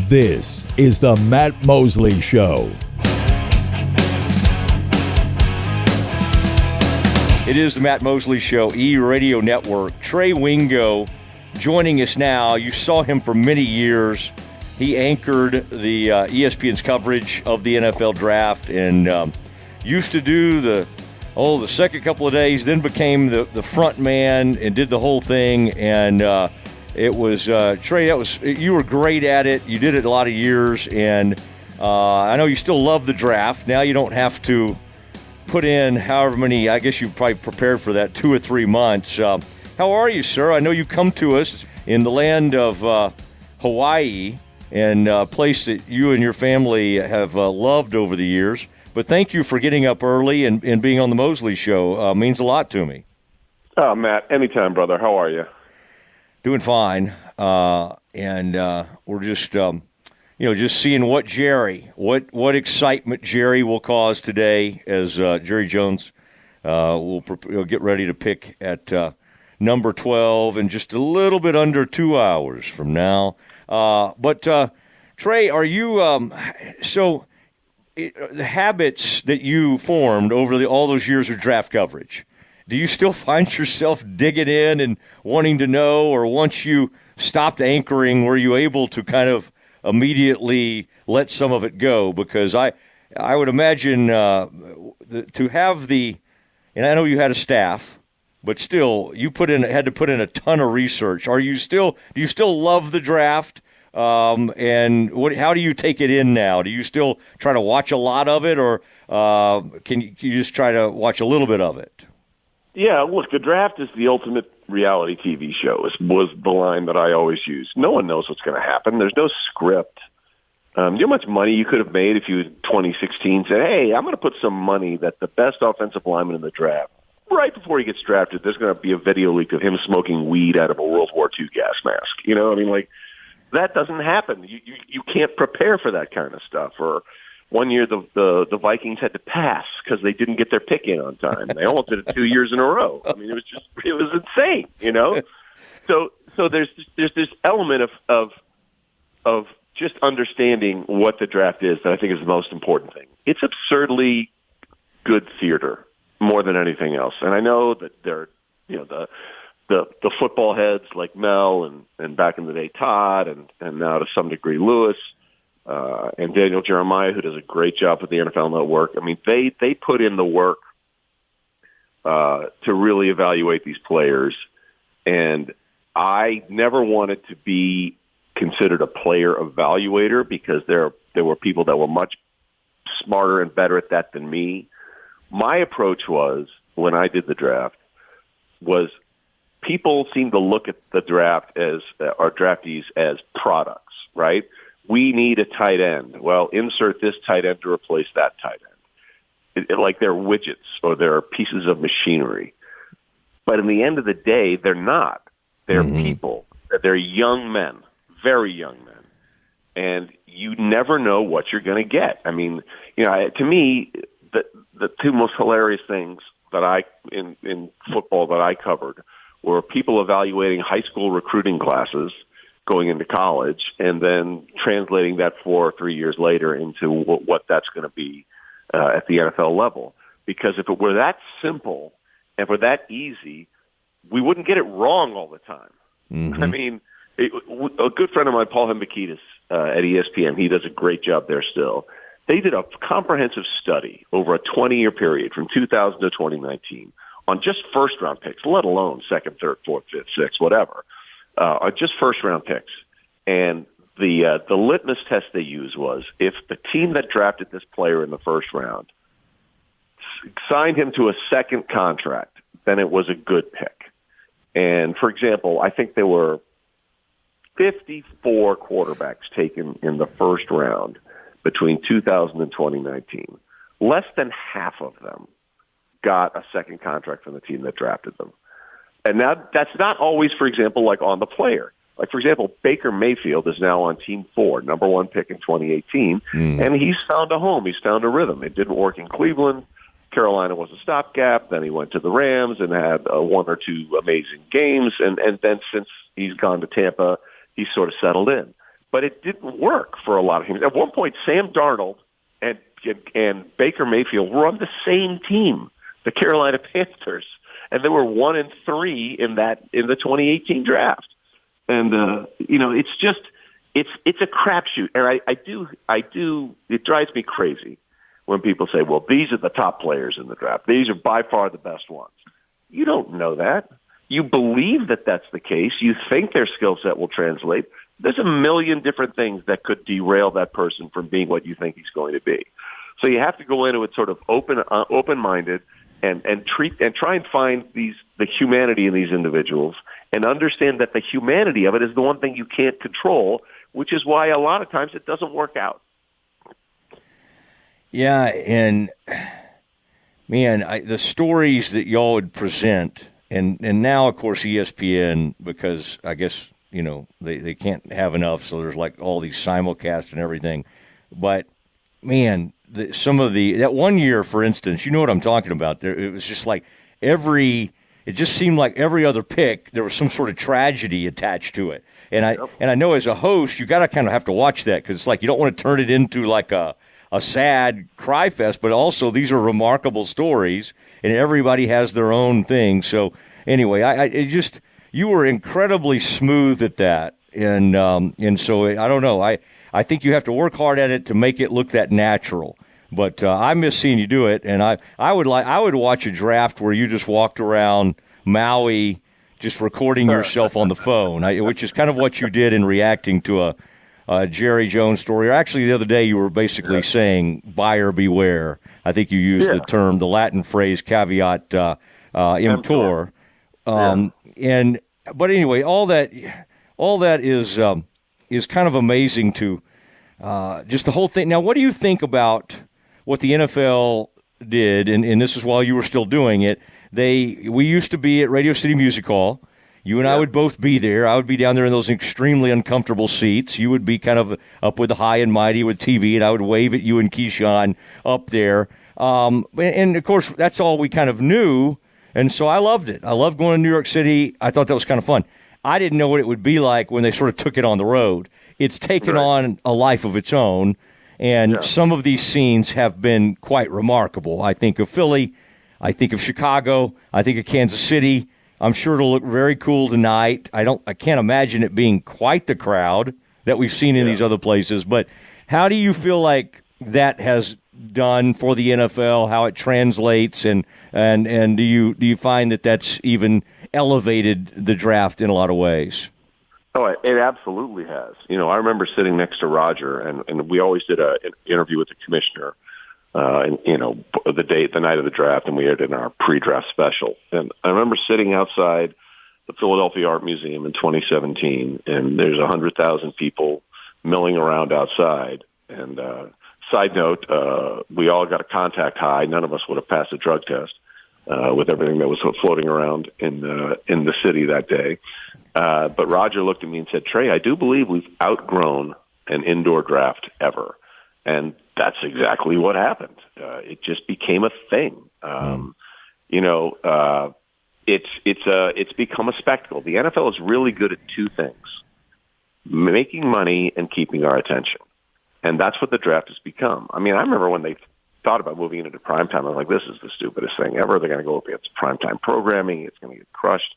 This is the Matt Mosley Show. It is the Matt Mosley Show, E-Radio Network. Trey Wingo joining us now. You saw him for many years. He anchored the ESPN's coverage of the NFL draft and used to do the second couple of days, then became the front man and did the whole thing. And it was, Trey, you were great at it. You did it a lot of years. And I know you still love the draft. Now you don't have to put in however many, I guess you probably prepared for that 2 or 3 months. How are you, sir? I know you come to us in the land of Hawaii, and a place that you and your family have loved over the years. But thank you for getting up early and being on the Mosley Show. Means a lot to me. Oh, Matt, anytime, brother. How are you? Doing fine. And we're just, just seeing what excitement Jerry will cause today as Jerry Jones will get ready to pick at number 12 in just a little bit under 2 hours from now. But Trey, are you the habits that you formed over all those years of draft coverage, do you still find yourself digging in and wanting to know, or once you stopped anchoring, were you able to kind of immediately let some of it go? Because I would imagine to have and I know you had a staff, but still you had to put in a ton of research. Do you still love the draft? And how do you take it in now? Do you still try to watch a lot of it, or can you just try to watch a little bit of it? Yeah, look, the draft is the ultimate reality TV show, was the line that I always use. No one knows what's going to happen. There's no script. You know how much money you could have made if you in 2016 said, hey, I'm going to put some money that the best offensive lineman in the draft, right before he gets drafted, there's going to be a video leak of him smoking weed out of a World War II gas mask. That doesn't happen. You can't prepare for that kind of stuff. Or one year the Vikings had to pass because they didn't get their pick in on time. They almost did it 2 years in a row. I mean, it was insane, So there's this element of just understanding what the draft is that I think is the most important thing. It's absurdly good theater more than anything else. And I know that they're, the football heads like Mel and back in the day Todd and now to some degree Lewis and Daniel Jeremiah, who does a great job with the NFL Network. I mean, they put in the work to really evaluate these players. And I never wanted to be considered a player evaluator because there were people that were much smarter and better at that than me. My approach was, when I did the draft, was people seem to look at the draft as our draftees as products, right? We need a tight end. Well, insert this tight end to replace that tight end. Like they're widgets or they're pieces of machinery. But in the end of the day, they're not. They're people. They're young men, very young men. And you never know what you're going to get. I mean, to me, the two most hilarious things that in football that I covered were people evaluating high school recruiting classes going into college and then translating that 4 or 3 years later into what that's going to be at the NFL level. Because if it were that simple and were that easy, we wouldn't get it wrong all the time. Mm-hmm. I mean, a good friend of mine, Paul Hembekides at ESPN, he does a great job there still. They did a comprehensive study over a 20-year period from 2000 to 2019 on just first-round picks, let alone second, third, fourth, fifth, sixth, whatever, just first-round picks. And the litmus test they used was if the team that drafted this player in the first round signed him to a second contract, then it was a good pick. And, for example, I think there were 54 quarterbacks taken in the first round between 2000 and 2019. Less than half of them got a second contract from the team that drafted them. And now that's not always, for example, like on the player. Like, for example, Baker Mayfield is now on Team 4, number 1 pick in 2018, and he's found a home. He's found a rhythm. It didn't work in Cleveland. Carolina was a stopgap. Then he went to the Rams and had 1 or 2 amazing games. And then since he's gone to Tampa, he's sort of settled in. but it didn't work for a lot of teams. At one point, Sam Darnold and Baker Mayfield were on the same team, the Carolina Panthers, and they were 1-3 in the 2018 draft. And it's a crapshoot, and I do. It drives me crazy when people say, "Well, these are the top players in the draft. These are by far the best ones." You don't know that. You believe that that's the case. You think their skill set will translate. There's a million different things that could derail that person from being what you think he's going to be. So you have to go into it sort of open-minded and try and find the humanity in these individuals and understand that the humanity of it is the one thing you can't control, which is why a lot of times it doesn't work out. Yeah, and man, the stories that y'all would present, and now, of course, ESPN, because I guess, they can't have enough, so there's like all these simulcasts and everything. But, man, that 1 year, for instance, you know what I'm talking about. It was just like it just seemed like every other pick, there was some sort of tragedy attached to it. And I know as a host, you got to kind of have to watch that because it's like you don't want to turn it into like a sad cry fest, but also these are remarkable stories, and everybody has their own thing. So anyway, you were incredibly smooth at that, and so I don't know. I think you have to work hard at it to make it look that natural. But I miss seeing you do it, and I would watch a draft where you just walked around Maui, just recording yourself on the phone, which is kind of what you did in reacting to a Jerry Jones story. Or actually, the other day you were basically saying "buyer beware." I think you used the Latin phrase "caveat emptor." But anyway, all that is kind of amazing to just the whole thing. Now, what do you think about what the NFL did? And this is while you were still doing it. We used to be at Radio City Music Hall. You and I would both be there. I would be down there in those extremely uncomfortable seats. You would be kind of up with the high and mighty with TV, and I would wave at you and Keyshawn up there. And, of course, that's all we kind of knew, and so I loved it. I loved going to New York City. I thought that was kind of fun. I didn't know what it would be like when they sort of took it on the road. It's taken on a life of its own, and some of these scenes have been quite remarkable. I think of Philly. I think of Chicago. I think of Kansas City. I'm sure it'll look very cool tonight. I can't imagine it being quite the crowd that we've seen in these other places. But how do you feel like that has done for the NFL? How it translates, and do you find that that's even elevated the draft in a lot of ways? Oh, it absolutely has. I remember sitting next to Roger, and we always did an interview with the commissioner. The night of the draft, and we had it in our pre-draft special. And I remember sitting outside the Philadelphia Art Museum in 2017, and there's 100,000 people milling around outside. And side note, we all got a contact high. None of us would have passed a drug test with everything that was floating around in the city that day. But Roger looked at me and said, "Trey, I do believe we've outgrown an indoor draft ever." And that's exactly what happened. It just became a thing. It's become a spectacle. The NFL is really good at two things: making money and keeping our attention. And that's what the draft has become. I mean, I remember when they thought about moving into primetime, I was like, this is the stupidest thing ever. They're going to go up against primetime programming. It's going to get crushed.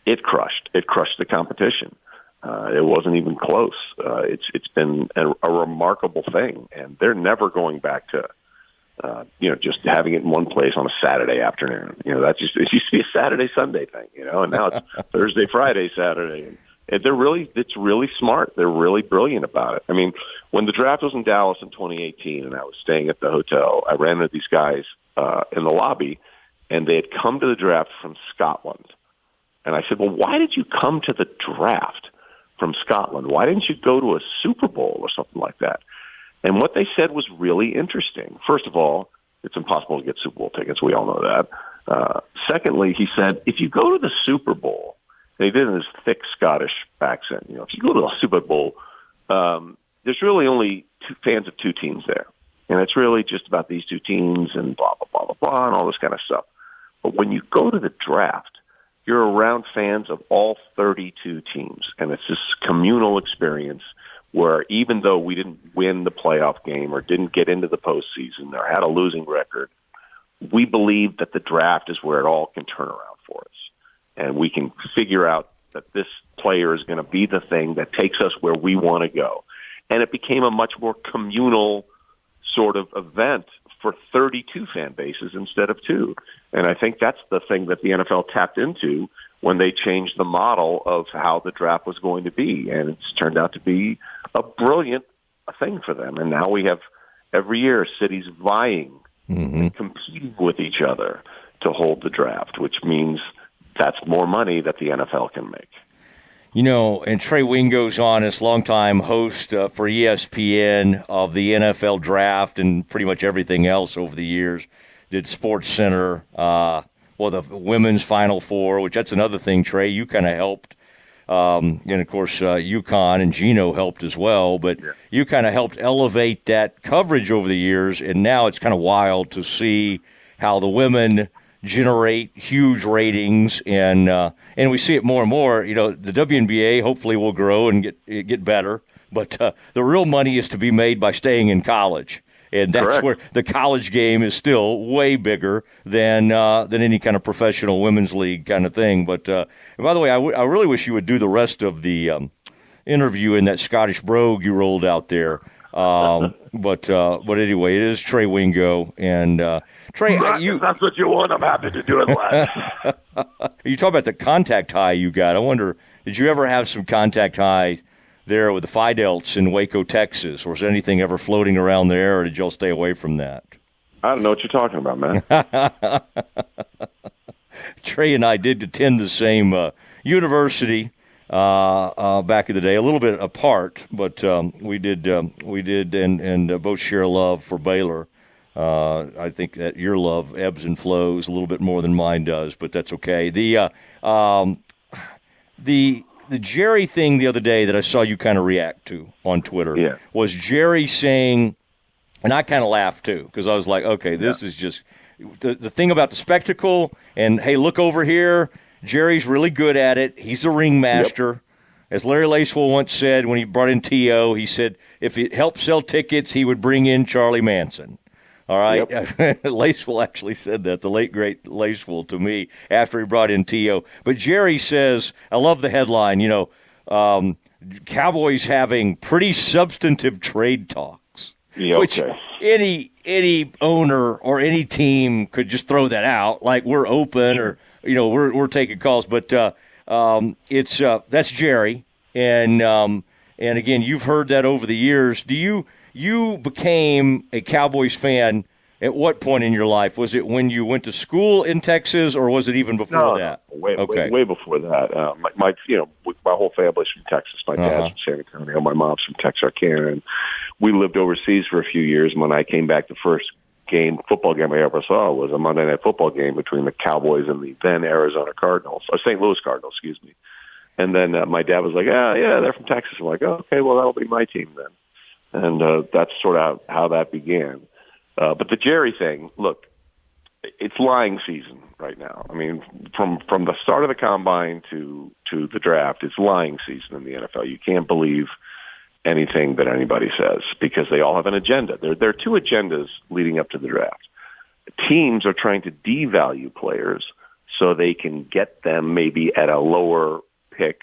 It crushed the competition. It wasn't even close. It's been a remarkable thing, and they're never going back to, just having it in one place on a Saturday afternoon. It used to be a Saturday, Sunday thing, and now it's Thursday, Friday, Saturday. And it's really smart. They're really brilliant about it. I mean, when the draft was in Dallas in 2018 and I was staying at the hotel, I ran into these guys in the lobby, and they had come to the draft from Scotland. And I said, well, why did you come to the draft from Scotland? Why didn't you go to a Super Bowl or something like that? And what they said was really interesting. First of all, it's impossible to get Super Bowl tickets. We all know that. Secondly, he said, if you go to the Super Bowl, and he did it in his thick Scottish accent, if you go to the Super Bowl, there's really only fans of two teams there. And it's really just about these two teams and blah, blah, blah, blah, blah, and all this kind of stuff. But when you go to the draft, you're around fans of all 32 teams, and it's this communal experience where even though we didn't win the playoff game or didn't get into the postseason or had a losing record, we believe that the draft is where it all can turn around for us. And we can figure out that this player is going to be the thing that takes us where we want to go. And it became a much more communal sort of event for 32 fan bases instead of 2. And I think that's the thing that the NFL tapped into when they changed the model of how the draft was going to be. And it's turned out to be a brilliant thing for them. And now we have every year cities vying and competing with each other to hold the draft, which means that's more money that the NFL can make. You know, and Trey Wingo's on as longtime host for ESPN of the NFL draft and pretty much everything else over the years. Did Sports Center, the women's Final Four, which that's another thing, Trey, you kind of helped. And, of course, UConn and Gino helped as well. But you kind of helped elevate that coverage over the years, and now it's kind of wild to see how the women generate huge ratings, and we see it more and more. You know, the WNBA hopefully will grow and get better, but the real money is to be made by staying in college, and that's Correct. where the college game is still way bigger than any kind of professional women's league kind of thing. But and by the way, I really wish you would do the rest of the interview in that Scottish brogue you rolled out there. But anyway, it is Trey Wingo, and Trey, If that's what you want, I'm happy to do it live. You talk about the contact high you got. I wonder, did you ever have some contact high there with the Fidelts in Waco, Texas? Or was anything ever floating around there, or did y'all stay away from that? I don't know what you're talking about, man. Trey and I did attend the same university back in the day, a little bit apart, but we did, and both share a love for Baylor. I think that your love ebbs and flows a little bit more than mine does, but that's okay. The Jerry thing the other day that I saw you kind of react to on Twitter was Jerry saying, and I kind of laughed too, because I was like, okay, this is just the thing about the spectacle, and hey, look over here, Jerry's really good at it. He's a ringmaster. As Larry Lacewell once said when he brought in T.O., he said if it helped sell tickets, he would bring in Charlie Manson. All right. Lacewell actually said that, the late, great Lacewell, to me after he brought in T.O. But Jerry says, I love the headline, Cowboys having pretty substantive trade talks, which any owner or any team could just throw that out, like we're open or, we're taking calls. But it's that's Jerry. And again, you've heard that over the years. You became a Cowboys fan at what point in your life? Was it when you went to school in Texas, or was it even before that? Way before that. My whole family's from Texas. My dad's from San Antonio. My mom's from Texarkana. And we lived overseas for a few years. And when I came back, the first football game I ever saw was a Monday Night Football game between the Cowboys and the then Arizona Cardinals, or St. Louis Cardinals, excuse me. And then my dad was like, yeah, they're from Texas. I'm like, oh, okay, well, that'll be my team then. And that's sort of how that began. But the Jerry thing, look, it's lying season right now. I mean, from the start of the combine to the draft, it's lying season in the NFL. You can't believe anything that anybody says because they all have an agenda. There are two agendas leading up to the draft. Teams are trying to devalue players so they can get them maybe at a lower pick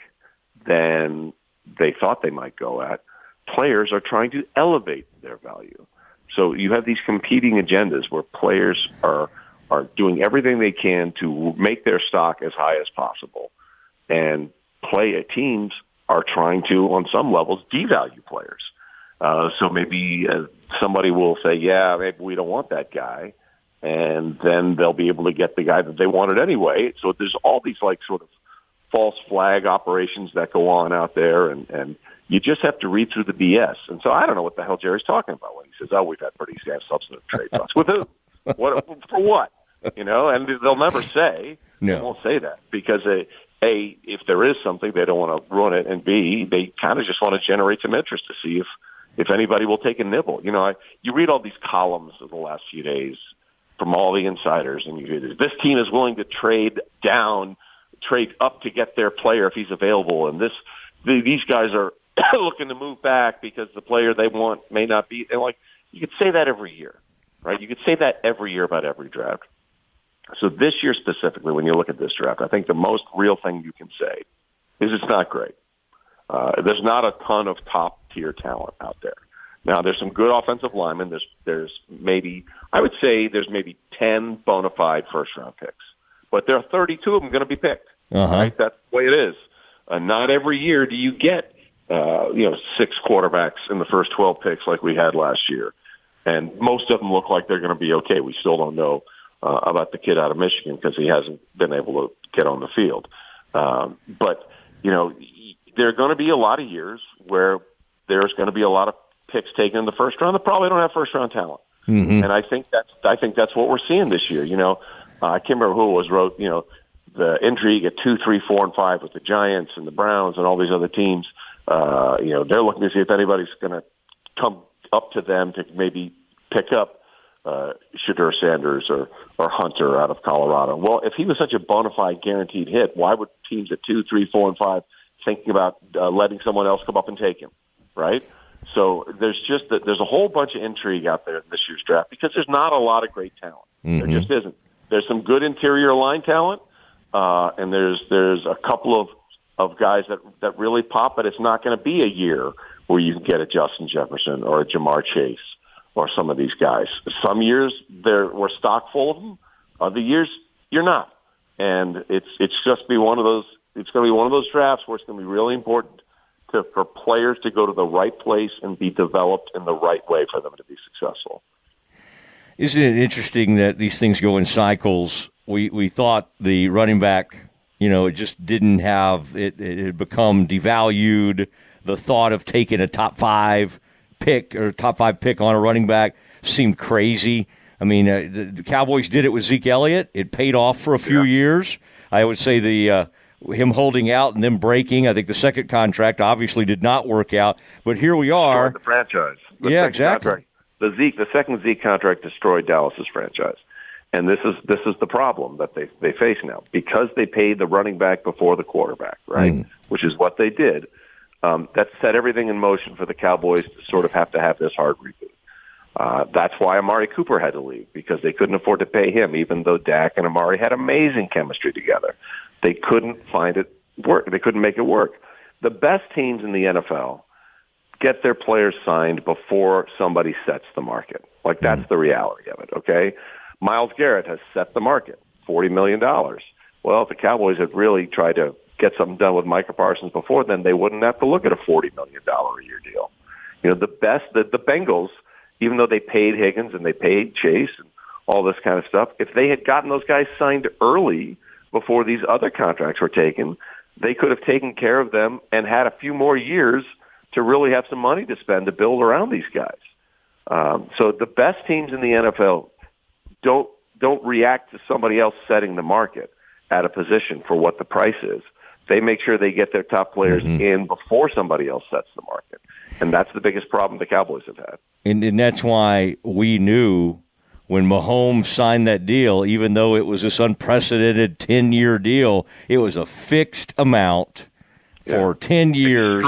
than they thought they might go at. Players are trying to elevate their value. So you have these competing agendas where players are doing everything they can to make their stock as high as possible. And teams are trying to, on some levels, devalue players. So maybe somebody will say, yeah, maybe we don't want that guy. And then they'll be able to get the guy that they wanted anyway. So there's all these sort of false flag operations that go on out there, and you just have to read through the BS. And so I don't know what the hell Jerry's talking about when he says, we've had pretty substantive trade talks. With who? For what? And they'll never say. No. They won't say that because, A, if there is something, they don't want to ruin it, and B, they kind of just want to generate some interest to see if anybody will take a nibble. You read all these columns of the last few days from all the insiders, and you hear this team is willing to trade up to get their player if he's available, and these guys are looking to move back because the player they want may not be. And like, you could say that every year, right? You could say that every year about every draft. So this year specifically, when you look at this draft, I think the most real thing you can say is it's not great. There's not a ton of top-tier talent out there. Now, there's some good offensive linemen. There's maybe, I would say there's maybe 10 bona fide first-round picks. But there are 32 of them going to be picked. Right? That's the way it is. Not every year do you get, 6 quarterbacks in the first 12 picks like we had last year. And most of them look like they're going to be okay. We still don't know about the kid out of Michigan because he hasn't been able to get on the field. But there are going to be a lot of years where there's going to be a lot of picks taken in the first round that probably don't have first-round talent. And I think that's what we're seeing this year. I can't remember who it was wrote, the intrigue at 2, 3, 4, and 5 with the Giants and the Browns and all these other teams. They're looking to see if anybody's going to come up to them to maybe pick up Shadur Sanders or Hunter out of Colorado. Well, if he was such a bona fide guaranteed hit, why would teams at 2, 3, 4, and 5 thinking about letting someone else come up and take him, right? So there's a whole bunch of intrigue out there in this year's draft because there's not a lot of great talent. There just isn't. There's some good interior line talent, and there's a couple of guys that really pop, but it's not going to be a year where you can get a Justin Jefferson or a Jamar Chase or some of these guys. Some years we're stock full of them. Other years you're not, and it's just be one of those. It's going to be one of those drafts where it's going to be really important for players to go to the right place and be developed in the right way for them to be successful. Isn't it interesting that these things go in cycles? We thought the running back, it just didn't have it. It had become devalued. The thought of taking a top 5 pick or top 5 pick on a running back seemed crazy. I mean, the Cowboys did it with Zeke Elliott. It paid off for a few years. I would say him holding out and then breaking. I think the second contract obviously did not work out, but here we are. Destroyed the franchise. Exactly. The second Zeke contract destroyed Dallas's franchise, and this is the problem that they face now because they paid the running back before the quarterback, right? Which is what they did. That set everything in motion for the Cowboys to sort of have to have this hard reboot. That's why Amari Cooper had to leave because they couldn't afford to pay him, even though Dak and Amari had amazing chemistry together. They couldn't find it work. They couldn't make it work. The best teams in the NFL get their players signed before somebody sets the market. Like, that's the reality of it, okay? Myles Garrett has set the market, $40 million. Well, if the Cowboys had really tried to get something done with Micah Parsons before then, they wouldn't have to look at a $40 million a year deal. The Bengals, even though they paid Higgins and they paid Chase and all this kind of stuff, if they had gotten those guys signed early before these other contracts were taken, they could have taken care of them and had a few more years to really have some money to spend to build around these guys. So the best teams in the NFL don't react to somebody else setting the market at a position for what the price is. They make sure they get their top players in before somebody else sets the market. And that's the biggest problem the Cowboys have had. And that's why we knew when Mahomes signed that deal, even though it was this unprecedented 10-year deal, it was a fixed amount for 10 years.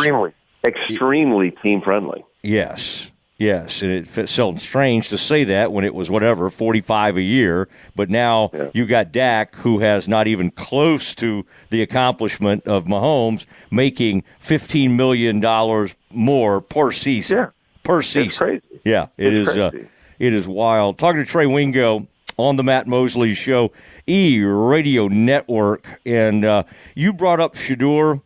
Extremely team-friendly. Yes. And it felt strange to say that when it was, $45 a year. But now you got Dak, who has not even close to the accomplishment of Mahomes, making $15 million more per season. Yeah. Per season. It's crazy. Yeah, it is wild. Talking to Trey Wingo on the Matt Mosley Show, E-Radio Network. And you brought up Shadur.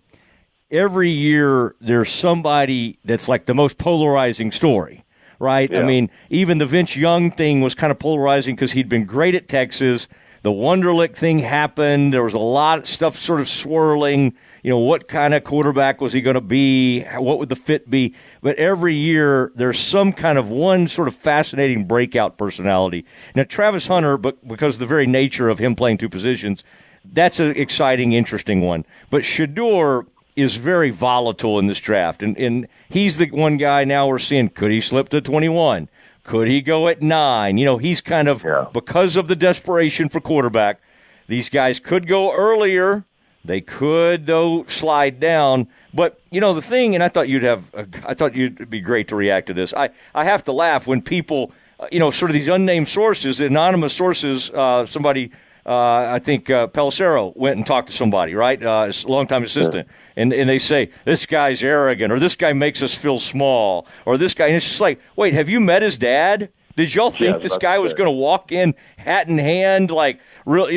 Every year there's somebody that's like the most polarizing story, right? Yeah. I mean, even the Vince Young thing was kind of polarizing because he'd been great at Texas. The Wonderlic thing happened. There was a lot of stuff sort of swirling. What kind of quarterback was he going to be? What would the fit be? But every year there's some kind of one sort of fascinating breakout personality. Now, Travis Hunter, but because of the very nature of him playing two positions, that's an exciting, interesting one. But Shadur is very volatile in this draft. And he's the one guy now we're seeing, could he slip to 21? Could he go at 9? He's kind of, because of the desperation for quarterback, these guys could go earlier. They could, though, slide down. But, the thing, and I thought you'd be great to react to this. I have to laugh when people, sort of these unnamed sources, anonymous sources, somebody, I think Pelissero went and talked to somebody, right? A longtime assistant. And they say, this guy's arrogant, or this guy makes us feel small, or this guy, and it's just like, wait, have you met his dad? Did y'all think this guy was going to walk in hat in hand, like real,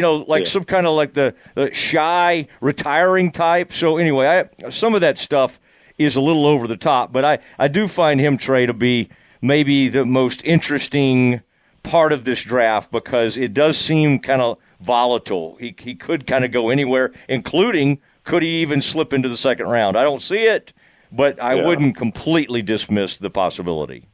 some kind of like the shy retiring type? So anyway, some of that stuff is a little over the top, but I do find him, Trey, to be maybe the most interesting part of this draft because it does seem kind of volatile. He could kind of go anywhere, including could he even slip into the second round? I don't see it, but I wouldn't completely dismiss the possibility.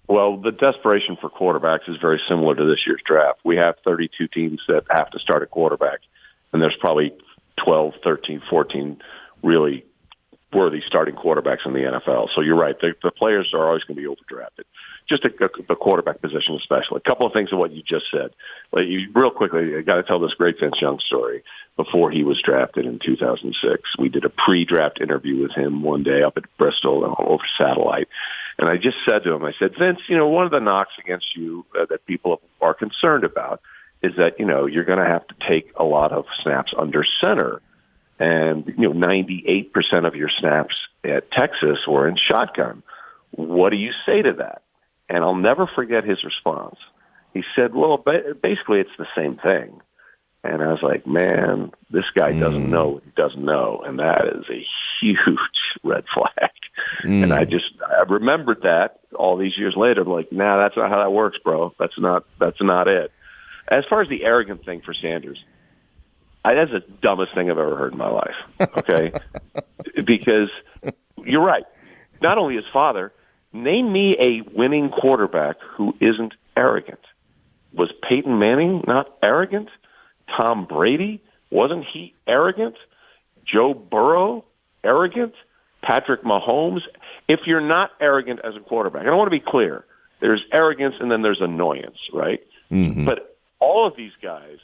Well, the desperation for quarterbacks is very similar to this year's draft. We have 32 teams that have to start a quarterback, and there's probably 12, 13, 14 really worthy starting quarterbacks in the NFL. So you're right. The players are always going to be overdrafted. Just the quarterback position especially. A couple of things of what you just said. Real quickly, I got to tell this great Vince Young story. Before he was drafted in 2006, we did a pre-draft interview with him one day up at Bristol over satellite. And I just said to him, I said, Vince, one of the knocks against you that people are concerned about is that, you're going to have to take a lot of snaps under center. And, 98% of your snaps at Texas were in shotgun. What do you say to that? And I'll never forget his response. He said, well, basically it's the same thing. And I was like, man, this guy doesn't know what he doesn't know. And that is a huge red flag. And I remembered that all these years later. I'm like, nah, that's not how that works, bro. That's not it. As far as the arrogant thing for Sanders, that's the dumbest thing I've ever heard in my life. Okay. Because you're right. Not only his father, name me a winning quarterback who isn't arrogant. Was Peyton Manning not arrogant? Tom Brady, wasn't he arrogant? Joe Burrow, arrogant? Patrick Mahomes? If you're not arrogant as a quarterback, and I want to be clear, there's arrogance and then there's annoyance, right? Mm-hmm. But all of these guys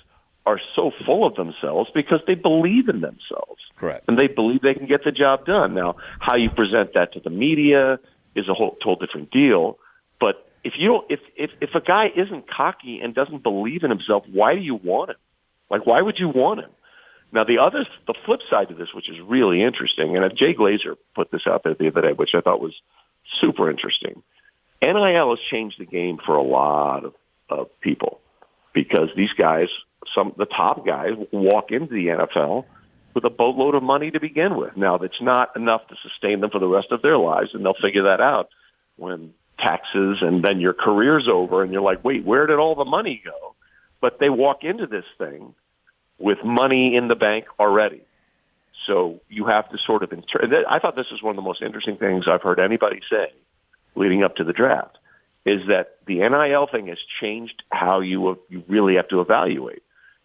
are so full of themselves because they believe in themselves. Correct. And they believe they can get the job done. Now, how you present that to the media is a whole different deal. But if a guy isn't cocky and doesn't believe in himself, why do you want him? Like, why would you want him? Now, the flip side to this, which is really interesting, and Jay Glazer put this out there the other day, which I thought was super interesting. NIL has changed the game for a lot of people because these guys, the top guys, walk into the NFL with a boatload of money to begin with. Now, that's not enough to sustain them for the rest of their lives, and they'll figure that out when taxes and then your career's over, and you're like, wait, where did all the money go? But they walk into this thing with money in the bank already. So you have to sort of I thought this was one of the most interesting things I've heard anybody say leading up to the draft, is that the NIL thing has changed how you really have to evaluate.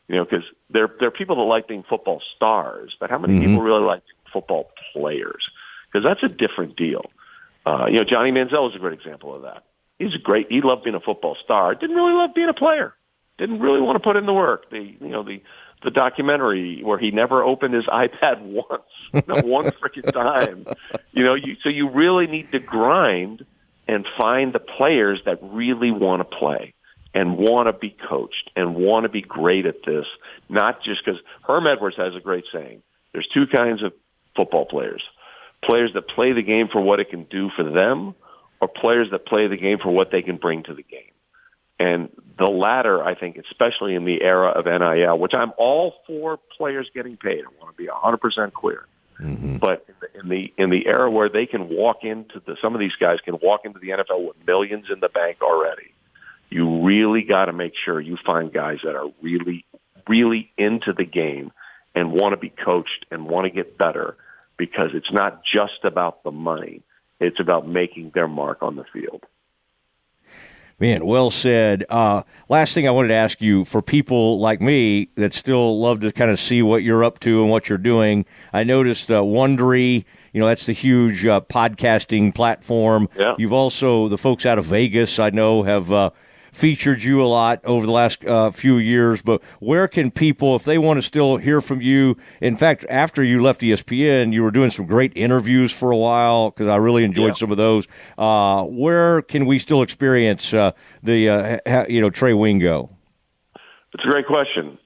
Because there are people that like being football stars, but how many people really like football players? Because that's a different deal. Johnny Manziel is a great example of that. He loved being a football star. Didn't really love being a player. Didn't really want to put in the work. The documentary where he never opened his iPad once, not one freaking time. So you really need to grind and find the players that really want to play and want to be coached and want to be great at this, not just because Herm Edwards has a great saying. There's two kinds of football players: players that play the game for what it can do for them, or players that play the game for what they can bring to the game. And the latter, I think, especially in the era of NIL, which I'm all for players getting paid. I want to be 100% clear. Mm-hmm. But in the era where they can walk into some of these guys can walk into the NFL with millions in the bank already, you really got to make sure you find guys that are really, really into the game and want to be coached and want to get better, because it's not just about the money. It's about making their mark on the field. Man, well said. Last thing I wanted to ask you, for people like me that still love to kind of see what you're up to and what you're doing, I noticed Wondery, that's the huge podcasting platform. Yeah. You've also, the folks out of Vegas, I know, have featured you a lot over the last few years, but where can people, if they want to still hear from you, in fact, after you left ESPN, you were doing some great interviews for a while, because I really enjoyed some of those. Where can we still experience Trey Wingo? It's a great question.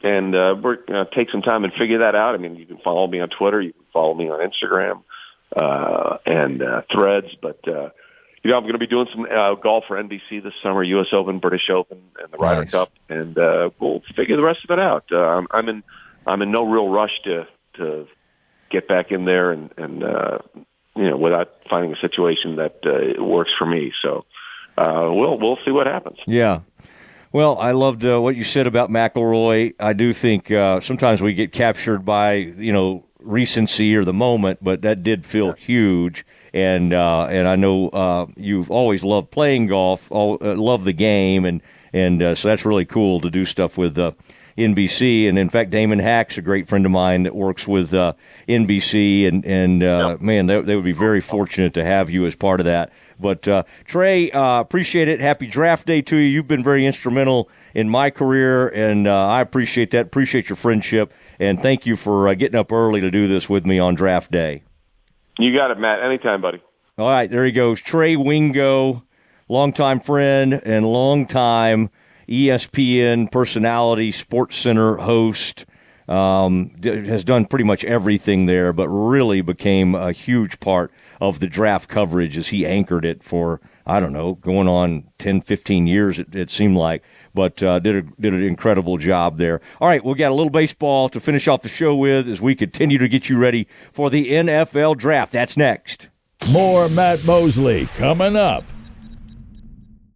And we're going to take some time and figure that out. I mean, you can follow me on Twitter. You can follow me on Instagram and Threads. But, I'm going to be doing some golf for NBC this summer, U.S. Open, British Open, and the Ryder Cup. And we'll figure the rest of it out. I'm in no real rush to get back in there and without finding a situation that works for me. So we'll see what happens. Yeah. Well, I loved what you said about McIlroy. I do think sometimes we get captured by, recency or the moment, but that did feel huge. And I know you've always loved playing golf, love the game, and so that's really cool to do stuff with NBC. And in fact, Damon Hack's a great friend of mine that works with NBC, and man, they would be very fortunate to have you as part of that. But Trey, appreciate it. Happy draft day to you. You've been very instrumental in my career, and I appreciate that. Appreciate your friendship, and thank you for getting up early to do this with me on draft day. You got it, Matt. Anytime, buddy. All right, there he goes. Trey Wingo, longtime friend and longtime ESPN personality, SportsCenter host. Has done pretty much everything there, but really became a huge part of the draft coverage as he anchored it for, I don't know, going on 10, 15 years, it seemed like, but did an incredible job there. All right, we'll get a little baseball to finish off the show with as we continue to get you ready for the NFL Draft. That's next. More Matt Mosley coming up.